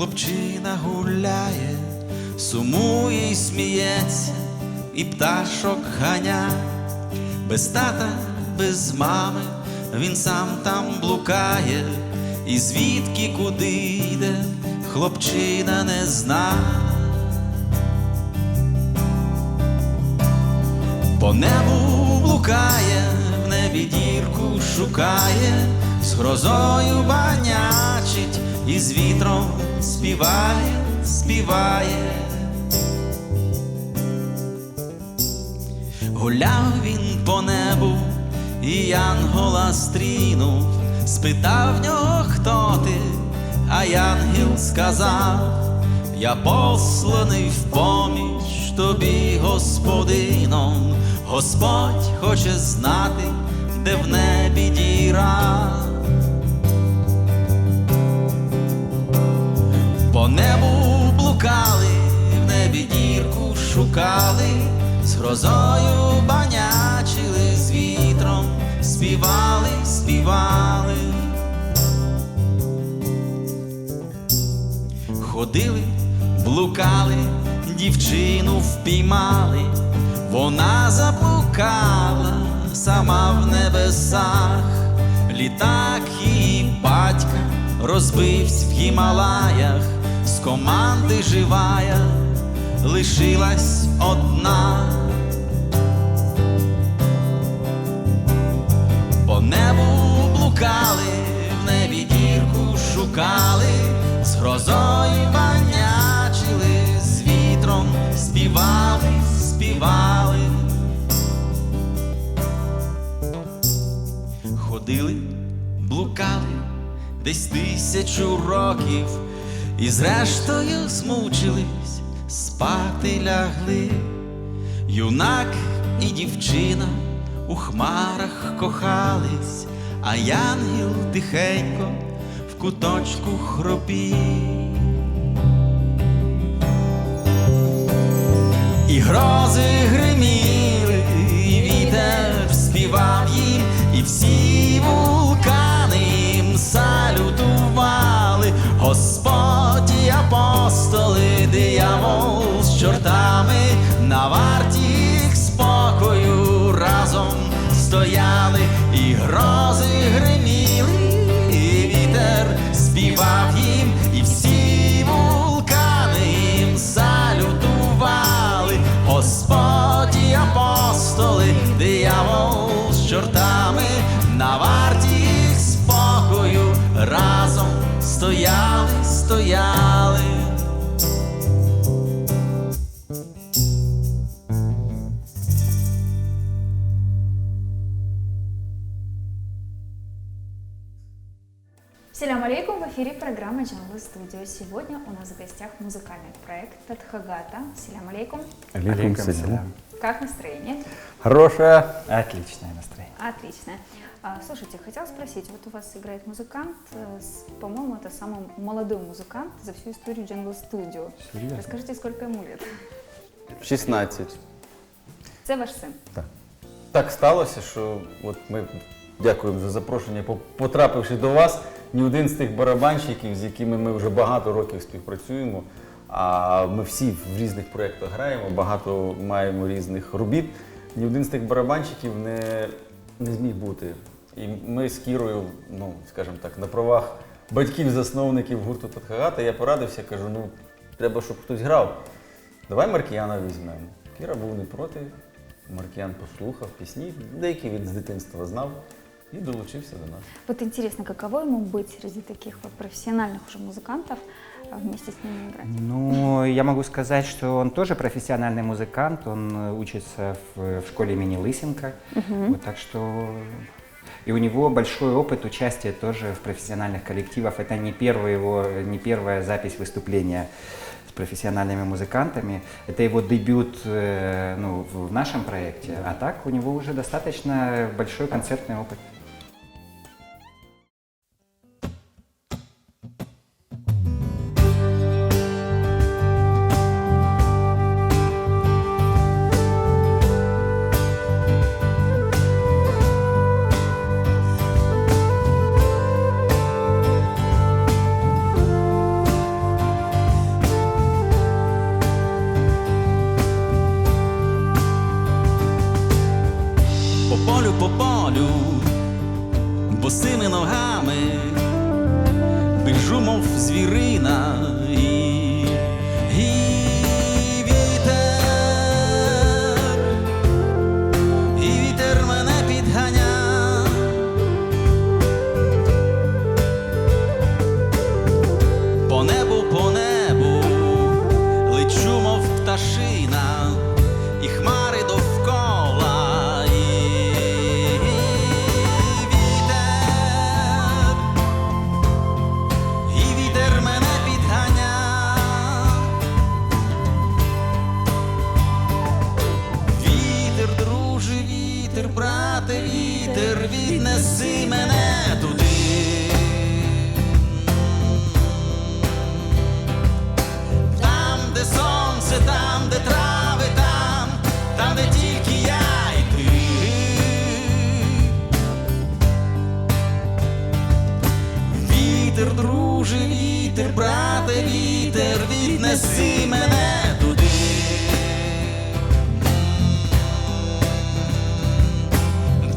хлопчина гуляє, сумує й сміється, і пташок ганя. Без тата, без мами, він сам там блукає, і звідки куди йде, хлопчина не зна. По небу блукає, в небі дірку шукає, з грозою банячить, і з вітром співає, співає. Гуляв він по небу, і янгола стрінув, спитав нього, хто ти, а янгел сказав: я посланий в поміч тобі господином. Господь хоче знати, де в небі діра. По небу блукали, в небі дірку шукали, з грозою банячили, з вітром співали, співали. Ходили, блукали, дівчину впіймали, вона заблукала сама в небесах. Літак її батька розбився в Гімалаях, з команди живая лишилась одна. По небу блукали, в небі дірку шукали, з грозою банячили, з вітром співали, співали. Ходили, блукали десь 1000 років, і зрештою змучились, спати лягли. Юнак і дівчина у хмарах кохались, а янгел тихенько в куточку хропів. І грози гриміли, і вітер співав їм, і всі вулкани їм салютували. Господь і апостоли, диявол з чортами на варті їх спокою разом стояли. І грози гриміли, і вітер співав їм, і всі вулкани їм салютували. Господь і апостоли, диявол з чортами на варті їх спокою разом стояли, стояли. Салям алейкум, в эфире программа Jungle Studio. Сегодня у нас в гостях музыкальный проект Тадхагата. Салям алейкум. Алейкум салям. Как настроение? Хорошее, отличное настроение. Отлично. Слушайте, хотела спросить, вот у вас играет музыкант, по-моему, это самый молодой музыкант за всю историю Jungle Studio. Серьезно? Расскажите, сколько ему лет? 16. Це ваш син? Так. Так сталося, що от ми дякуємо за запрошення. Потрапивши до вас, ні один з тих барабанщиків, з якими ми вже багато років співпрацюємо, а ми всі в різних проєктах граємо, багато маємо різних робіт, ні один з тих барабанщиків не зміг бути. І ми з Кірою, ну, скажімо так, на правах батьків-засновників гурту Тадхагата, я порадився, кажу, ну, треба, щоб хтось грав. Давай Маркіяна візьмемо. Кіра був не проти, Маркіян послухав пісні, деякі він з дитинства знав і долучився до нас. Вот интересно, каково ему быть среди таких вот профессиональных уже музыкантов, вместе с ними играть? Ну, я могу сказать, что он тоже профессиональный музыкант, он учится в школе имени Лысенко, вот, так что и у него большой опыт участия тоже в профессиональных коллективах. Это не первая запись выступления с профессиональными музыкантами, это его дебют в нашем проекте, а так у него уже достаточно большой концертный опыт. по полю, босими ногами, біжу, мов звірина, і вітер мене підганя. По небу лечу, мов пташина, і хмари довкола, і вітер мене підганя. Вітер, друже, вітер, брате, вітер, віднеси мене туди. Там, де сонце, там, де трави, там, де тільки я і ти. Вітер, друже, вітер, брате, вітер, віднеси мене туди.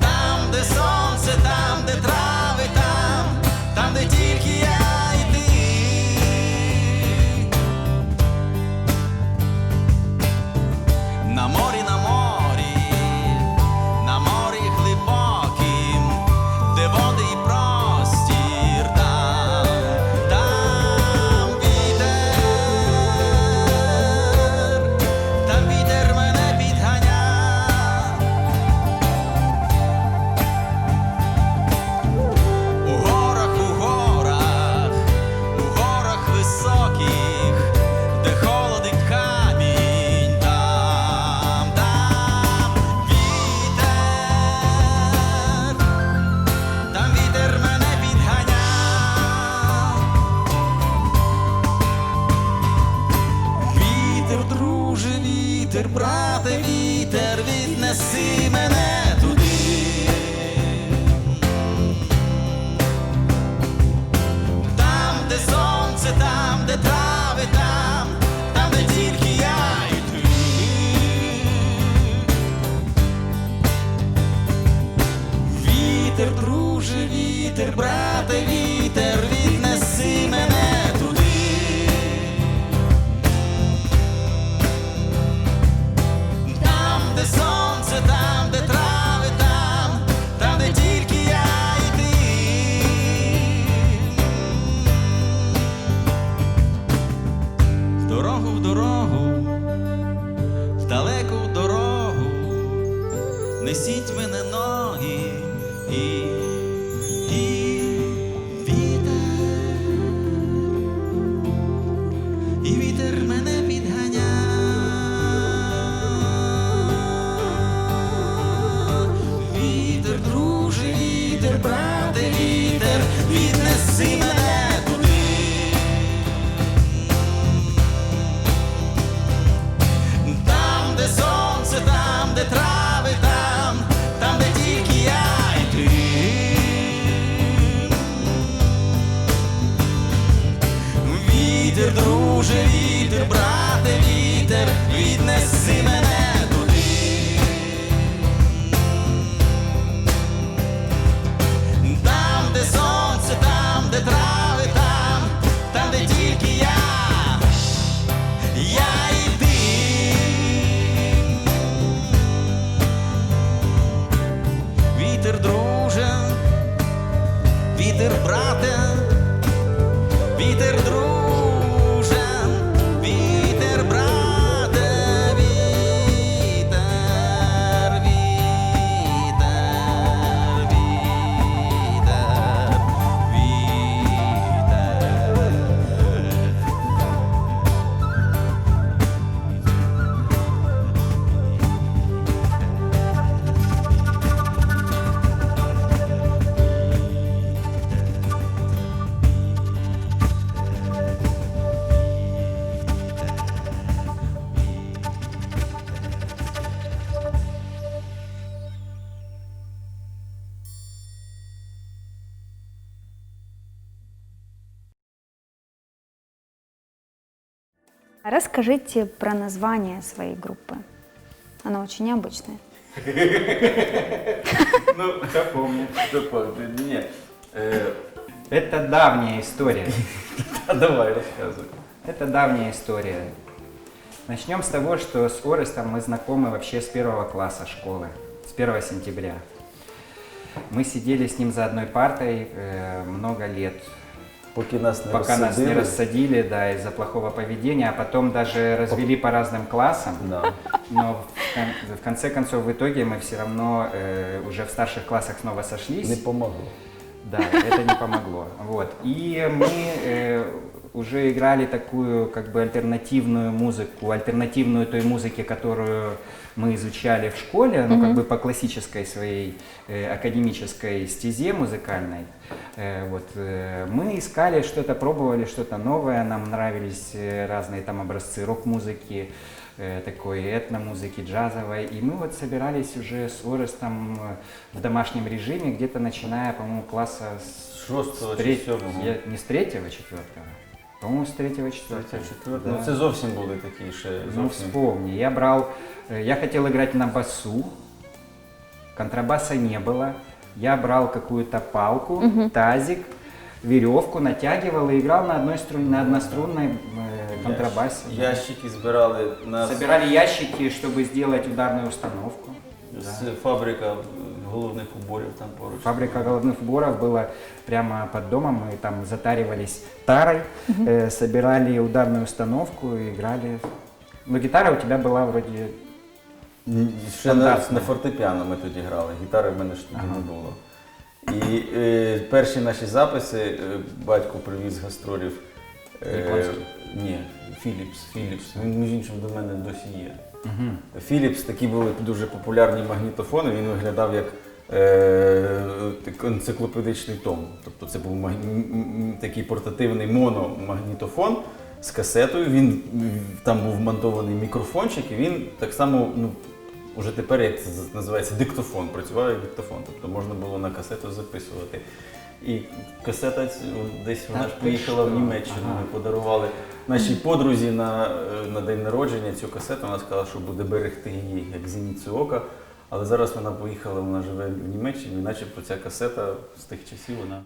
Там, де сонце, там, де трави, там, де тільки я і ти. На морі, на морі глибокім, де води і простір, там вітер мене підганя. У горах високих, де холод і камінь, там вітер мене підганя. Вітер, друже, вітер, брате, вітер, віднеси мене туди. Там, де сонце, там, де трави, там, де тільки я і ти. Вітер, друже, вітер, брате, вітер, віднеси мене туди. Там, де сонце, там, де трави, там, де тільки я і ти. В дорогу, в далеку дорогу, несіть мене ноги, і вітер мене підганя. Вітер, друже, вітер, брате, вітер, віднеси мене туди. Там, де сонце, там, де трави, там, де тільки я і ти. Вітер, друже, вітер, брате, вітер, віднеси мене туди. Там, де сонце, там, де трави, там, де тільки я і ти. Вітер, друже, вітер, брате, вітер, друже, вітер, брате, вітер, Расскажите про название своей группы. Оно очень необычное. Ну, Кто помнит? що помню, ні. Это давняя история. Давай, розказуй. Это давняя история. Начнем с того, что с Орестом мы знакомы вообще с 1 класса школы, с 1 сентября. Мы сидели с ним за одной партой много лет, Поки нас не пока нас не розсадили. рассадили, да, из-за плохого поведения, а потом даже развели по разным классам. Да. Но в конце концов, в итоге мы все равно уже в старших классах снова сошлись. Не помогло. Да, это не помогло. Вот. И мы уже играли такую как бы альтернативную музыку, альтернативную той музыке, которую мы изучали в школе, ну как бы по классической своей академической стезе музыкальной. Мы искали что-то, пробовали что-то новое, нам нравились разные там образцы рок-музыки, такой этномузыки, джазовой. И мы вот собирались уже с Орестом в домашнем режиме, где-то начиная, по-моему, класса с 6-го чи третьего, 7-го. не с 3-го, 4-го, по-моему, с 3-го, 4-го. Ну це зовсім були такі ще. Ну Зовсім. вспомни, я хотел играть на басу, контрабаса не было, я брал какую-то палку, тазик, веревку, натягивал и играл на однострунной контрабасе. Ящики збирали на Собирали ящики, чтобы сделать ударную установку. фабрика головних уборів там поруч. Фабрика головных уборов была прямо под домом, мы там затаривались тарой, собирали ударную установку и играли. Но гитара у тебя была вроде... Ще на Стандартно. фортепіано ми тоді грали, гітари в мене ж тоді не було. І перші наші записи батько привіз з гастролів. Японські? Ні, Philips. Він, між іншим, до мене досі є. Philips, такі були дуже популярні магнітофони, він виглядав як енциклопедичний том. Тобто це був такий портативний мономагнітофон з касетою, там був вмонтований мікрофончик, і він так само, уже тепер, як це називається, диктофон, працював як диктофон, тобто можна було на касету записувати. І касета десь вона ж поїхала в Німеччину, ми подарували нашій подрузі на день народження цю касету, вона сказала, що буде берегти її як зіницю ока, але зараз вона поїхала, вона живе в Німеччині, і начебто ця касета з тих часів вона...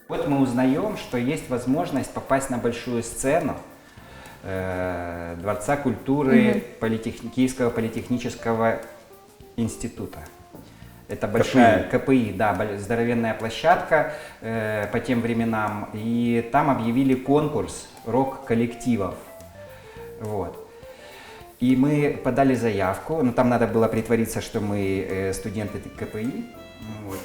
Вот мы узнаем, что есть возможность попасть на большую сцену Дворца культуры Киевского политехнического института. Это большая КПИ, да, здоровенная площадка по тем временам. И там объявили конкурс рок-коллективов. Вот. И мы подали заявку, но там надо было притвориться, что мы студенты КПИ. Вот.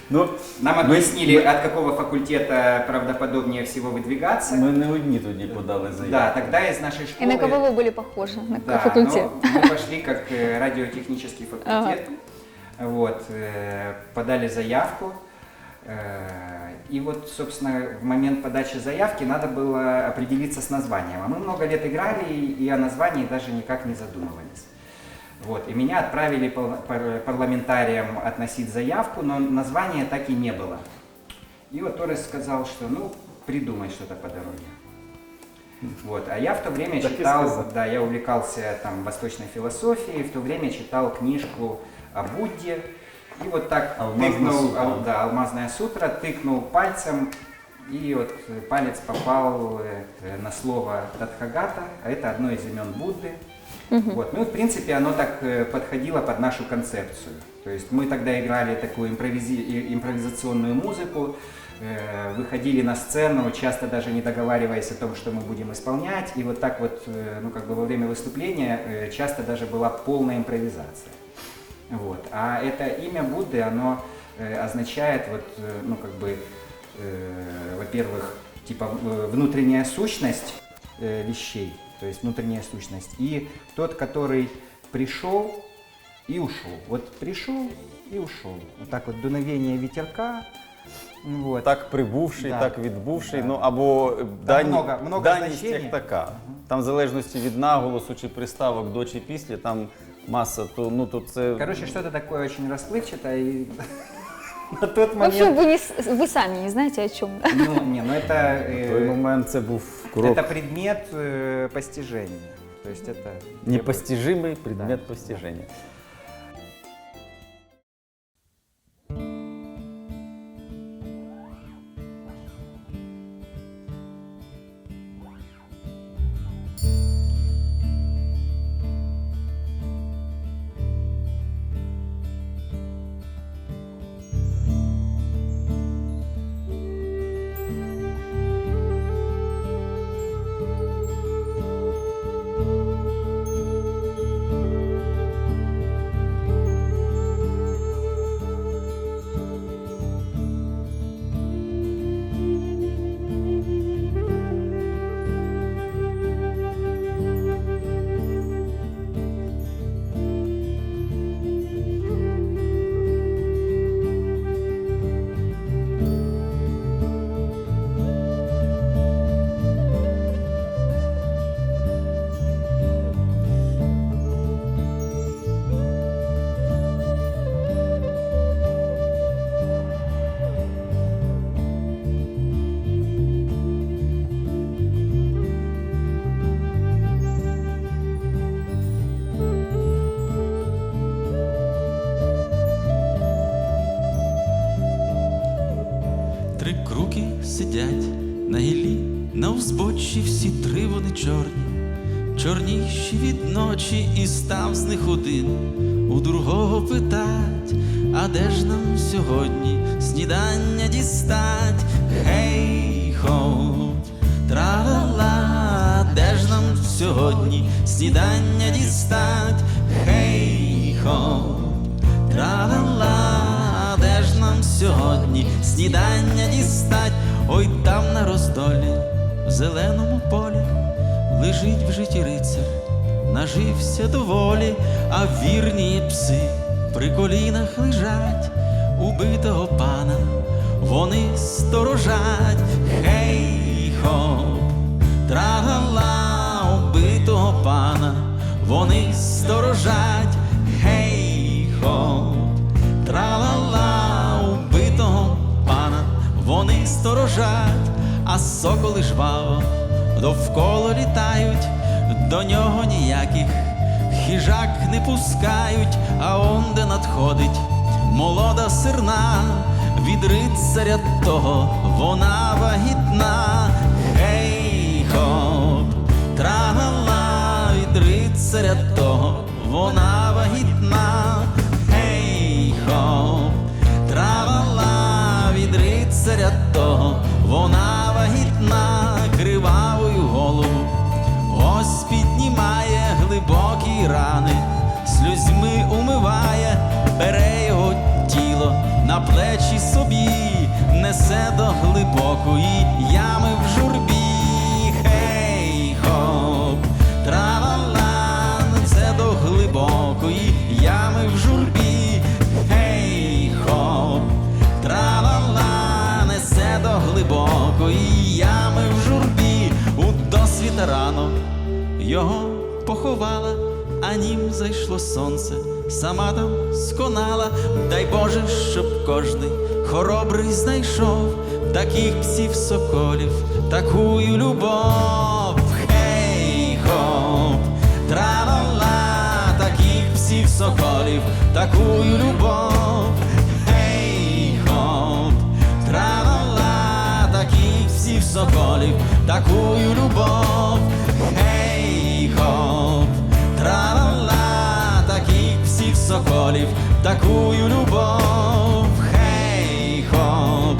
Ну, Нам объяснили, от какого факультета правдоподобнее всего выдвигаться. ми не одні тоді подали заявку. Да, тогда из нашей И школы... на кого вы были похожи? На какой Да, факультет? но мы пошли как радиотехнический факультет. Вот, подали заявку. И вот, собственно, в момент подачи заявки надо было определиться с названием. А мы много лет играли и о названии даже никак не задумывались. Вот, и меня отправили парламентариям относить заявку, но названия так и не было. И вот Торрес сказал, что ну, придумай что-то по дороге. Вот, а я в то время Так и читал, сказал. да, я увлекался там восточной философией, в то время читал книжку о Будде. И вот так «Алмазная тыкнул, сутра». да, «Алмазная сутра», тыкнул пальцем, и вот палец попал на слово Тадхагата, а это одно из имен Будды. Вот. Ну, в принципе, оно так подходило под нашу концепцию. То есть мы тогда играли такую импровизационную музыку, выходили на сцену, часто даже не договариваясь о том, что мы будем исполнять. И вот так вот, ну, как бы во время выступления часто даже была полная импровизация. Вот. А это имя Будды, оно означает, вот, ну, как бы, во-первых, типа внутренняя сущность вещей, то есть внутренняя сущность, и тот, который пришел и ушел. Вот пришел и ушел. Вот так вот дуновение ветерка. Вот. Так прибувший, Да. так відбувший, Да. ну або много даність значень. як така. Там в залежності від наголосу чи приставок до чи після, там маса, то, ну, то це... Короче, что-то такое очень расплывчатое, и на тот В общем, момент... вы сами не знаете, о чем. Ну, не, ну это... В той момент це був крок. Это предмет постижения. То есть это... Непостижимий предмет постиження. Три круки сидять на гіллі, на узбоччі всі три вони чорні, чорніші від ночі, і став з них один у другого питать, а де ж нам сьогодні снідання дістать? Хей, хоп, тра-ла-ла, де ж нам сьогодні снідання дістать? Хей, хоп, тра-ла-ла, де ж нам сьогодні снідання дістать? Ой, там на роздолі, в зеленому полі, лежить в житті рицар, нажився доволі, а вірні пси при колінах лежать, убитого пана вони сторожать. Хей, хоп, тра-ла-ла, убитого пана вони сторожать. Хей, хоп, тра-ла-ла, убитого пана вони сторожать, а соколи жваво довкола літають, до нього ніяких хижак не пускають, а он де надходить молода сирна, від рицаря того, вона вагітна. Гей, хоп, тралала, від рицаря того, вона вагітна. Гей, хоп, тралала, від рицаря того, вона вагітна. Кривавою голову ось піднімає, глибокі рани сльозьми умиває, бере його тіло на плечі собі, несе до глибокої ями в журбі. Хей, хоп, тра-ла-ла, несе до глибокої ями в журбі. Гей, хоп, тра-ла-ла, несе до глибокої ями в журбі. У досвіта рано його поховала, а нім зайшло сонце, сама там сконала. Дай Боже, щоб кожний хоробрий знайшов таких псів соколів, такую любов. Хей, хоп, тра-ла-ла, таких псів соколів, такую любов. Хей, хоп, тра-ла-ла, таких псів соколів, такую любов. Гей, хоп, тра-ла-ла, таких псів соколів, такую любов. Гей, хоп,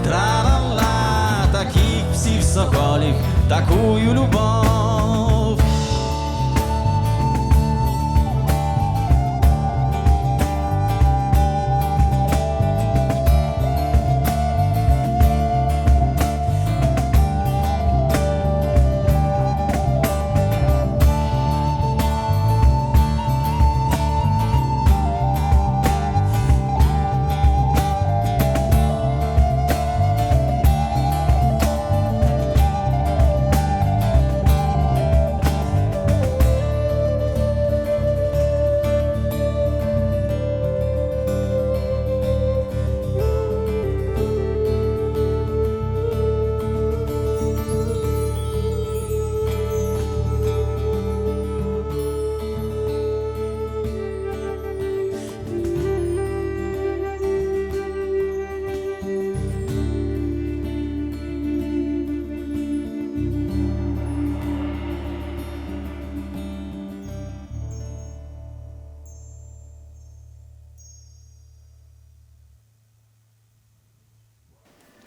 тра-ла-ла, таких псів соколів, такую любов.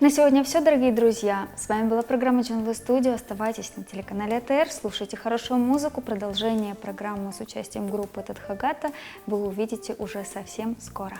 На сегодня все, дорогие друзья. С вами была программа Jungle Studio. Оставайтесь на телеканале АТР, слушайте хорошую музыку. Продолжение программы с участием группы Тадхагата вы увидите уже совсем скоро.